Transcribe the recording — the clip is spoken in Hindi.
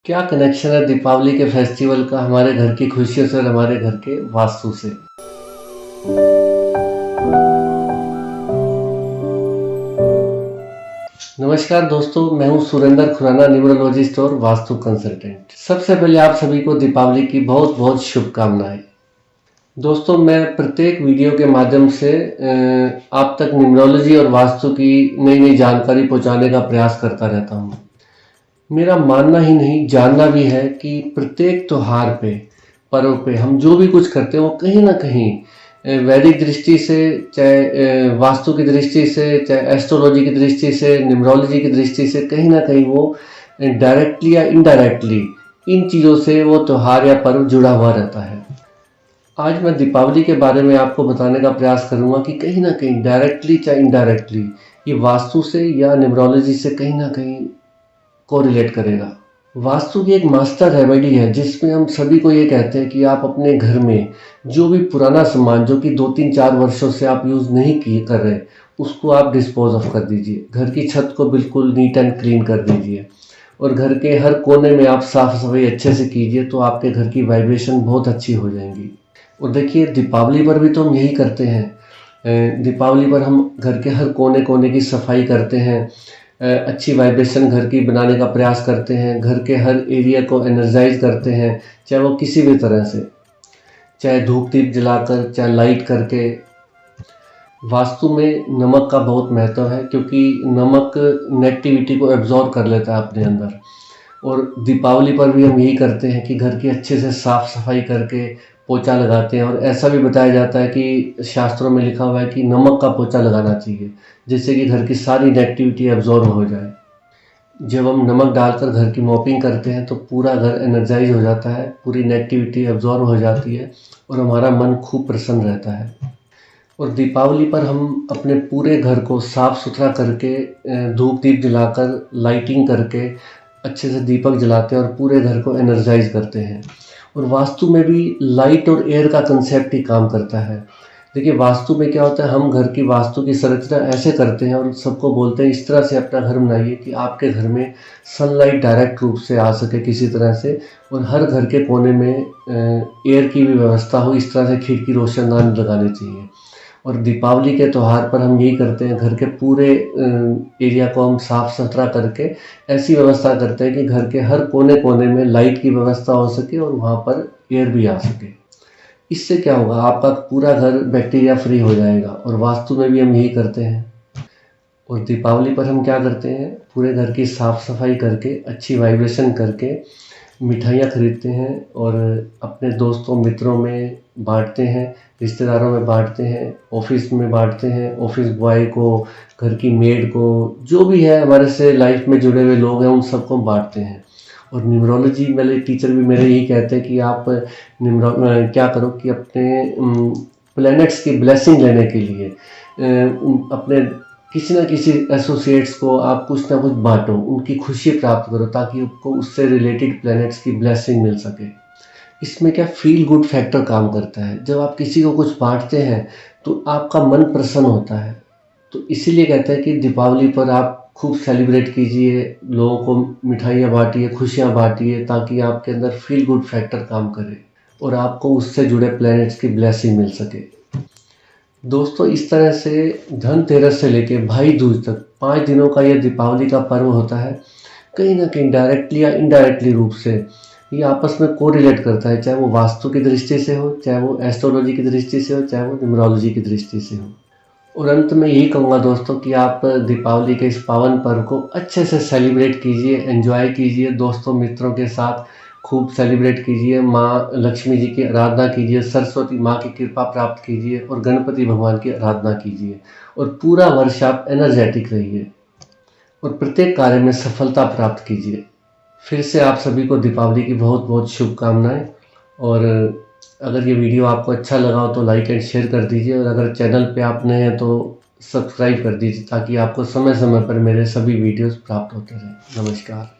क्या कनेक्शन है दीपावली के फेस्टिवल का हमारे घर की खुशियों से और हमारे घर के वास्तु से। नमस्कार दोस्तों, मैं हूं सुरेंद्र खुराना, न्यूमरोलॉजिस्ट और वास्तु कंसल्टेंट। सबसे पहले आप सभी को दीपावली की बहुत बहुत शुभकामनाएं। दोस्तों, मैं प्रत्येक वीडियो के माध्यम से आप तक न्यूमरोलॉजी और वास्तु की नई नई जानकारी पहुंचाने का प्रयास करता रहता हूं। मेरा मानना ही नहीं, जानना भी है कि प्रत्येक त्योहार पे, पर्व पे हम जो भी कुछ करते हैं वो कहीं ना कहीं वैदिक दृष्टि से, चाहे वास्तु की दृष्टि से, चाहे एस्ट्रोलॉजी की दृष्टि से, न्यूमरोलॉजी की दृष्टि से, कहीं ना कहीं वो डायरेक्टली या इनडायरेक्टली इन चीज़ों से वो त्योहार या पर्व जुड़ा हुआ रहता है। आज मैं दीपावली के बारे में आपको बताने का प्रयास करूंगा कि कहीं ना कहीं डायरेक्टली चाहे इनडायरेक्टली ये वास्तु से या न्यूमरोलॉजी से कहीं ना कहीं कोरिलेट करेगा। वास्तु की एक मास्टर रेमेडी है जिसमें हम सभी को ये कहते हैं कि आप अपने घर में जो भी पुराना सामान जो कि 2-3-4 वर्षों से आप यूज़ नहीं कर रहे, उसको आप डिस्पोज ऑफ कर दीजिए। घर की छत को बिल्कुल नीट एंड क्लीन कर दीजिए और घर के हर कोने में आप साफ सफाई अच्छे से कीजिए, तो आपके घर की वाइब्रेशन बहुत अच्छी हो जाएंगी। और देखिए, दीपावली पर भी तो हम यही करते हैं। दीपावली पर हम घर के हर कोने कोने की सफाई करते हैं, अच्छी वाइब्रेशन घर की बनाने का प्रयास करते हैं, घर के हर एरिया को एनर्जाइज करते हैं, चाहे वो किसी भी तरह से, चाहे धूप दीप जलाकर, चाहे लाइट करके। वास्तु में नमक का बहुत महत्व है क्योंकि नमक नेगेटिविटी को एब्जॉर्ब कर लेता है अपने अंदर। और दीपावली पर भी हम यही करते हैं कि घर की अच्छे से साफ सफाई करके पोछा लगाते हैं। और ऐसा भी बताया जाता है कि शास्त्रों में लिखा हुआ है कि नमक का पोछा लगाना चाहिए, जिससे कि घर की सारी नेगेटिविटी एब्जॉर्ब हो जाए। जब हम नमक डालकर घर की मॉपिंग करते हैं तो पूरा घर एनर्जाइज हो जाता है, पूरी नेगेटिविटी एब्जॉर्ब हो जाती है और हमारा मन खूब प्रसन्न रहता है। और दीपावली पर हम अपने पूरे घर को साफ सुथरा करके, धूप दीप जलाकर, लाइटिंग करके अच्छे से दीपक जलाते हैं और पूरे घर को एनर्जाइज करते हैं। और वास्तु में भी लाइट और एयर का कंसेप्ट ही काम करता है। देखिए, वास्तु में क्या होता है, हम घर की वास्तु की संरचना ऐसे करते हैं और सबको बोलते हैं इस तरह से अपना घर बनाइए कि आपके घर में सनलाइट डायरेक्ट रूप से आ सके किसी तरह से, और हर घर के कोने में एयर की भी व्यवस्था हो। इस तरह से खिड़की रोशनदान लगाने चाहिए। और दीपावली के त्यौहार पर हम यही करते हैं, घर के पूरे एरिया को हम साफ सुथरा करके ऐसी व्यवस्था करते हैं कि घर के हर कोने कोने में लाइट की व्यवस्था हो सके और वहाँ पर एयर भी आ सके। इससे क्या होगा, आपका पूरा घर बैक्टीरिया फ्री हो जाएगा। और वास्तु में भी हम यही करते हैं। और दीपावली पर हम क्या करते हैं, पूरे घर की साफ सफाई करके, अच्छी वाइब्रेशन करके मिठाइयाँ खरीदते हैं और अपने दोस्तों मित्रों में बांटते हैं, रिश्तेदारों में बांटते हैं, ऑफिस में बांटते हैं, ऑफिस बॉय को, घर की मेड को, जो भी है हमारे से लाइफ में जुड़े हुए लोग हैं उन सबको बांटते हैं। और न्यूमरोलॉजी मेरे टीचर भी मेरे यही कहते हैं कि आप क्या करो कि अपने प्लैनेट्स की ब्लेसिंग लेने के लिए अपने किसी ना किसी एसोसिएट्स को आप कुछ ना कुछ बांटो, उनकी खुशी प्राप्त करो, ताकि आपको उससे रिलेटेड प्लैनेट्स की ब्लेसिंग मिल सके। इसमें क्या फील गुड फैक्टर काम करता है। जब आप किसी को कुछ बांटते हैं तो आपका मन प्रसन्न होता है। तो इसीलिए कहते हैं कि दीपावली पर आप खूब सेलिब्रेट कीजिए, लोगों को मिठाइयाँ बांटिए, खुशियाँ बांटिए, ताकि आपके अंदर फील गुड फैक्टर काम करे और आपको उससे जुड़े प्लैनेट्स की ब्लेसिंग मिल सके। दोस्तों, इस तरह से धनतेरस से लेके भाई दूज तक 5 दिनों का यह दीपावली का पर्व होता है। कहीं ना कहीं डायरेक्टली या इनडायरेक्टली रूप से ये आपस में कोरिलेट करता है, चाहे वो वास्तु की दृष्टि से हो, चाहे वो एस्ट्रोलॉजी की दृष्टि से हो, चाहे वो न्यूमरोलॉजी की दृष्टि से हो। और अंत में यही कहूँगा दोस्तों कि आप दीपावली के इस पावन पर्व को अच्छे से सेलिब्रेट कीजिए, एंजॉय कीजिए, दोस्तों मित्रों के साथ खूब सेलिब्रेट कीजिए। माँ लक्ष्मी जी की आराधना कीजिए, सरस्वती माँ की कृपा प्राप्त कीजिए और गणपति भगवान की आराधना कीजिए। और पूरा वर्ष आप एनर्जेटिक रहिए और प्रत्येक कार्य में सफलता प्राप्त कीजिए। फिर से आप सभी को दीपावली की बहुत बहुत शुभकामनाएं। और अगर ये वीडियो आपको अच्छा लगा हो तो लाइक एंड शेयर कर दीजिए, और अगर चैनल पे आप नए हैं तो सब्सक्राइब कर दीजिए, ताकि आपको समय समय पर मेरे सभी वीडियोस प्राप्त होते रहें। नमस्कार।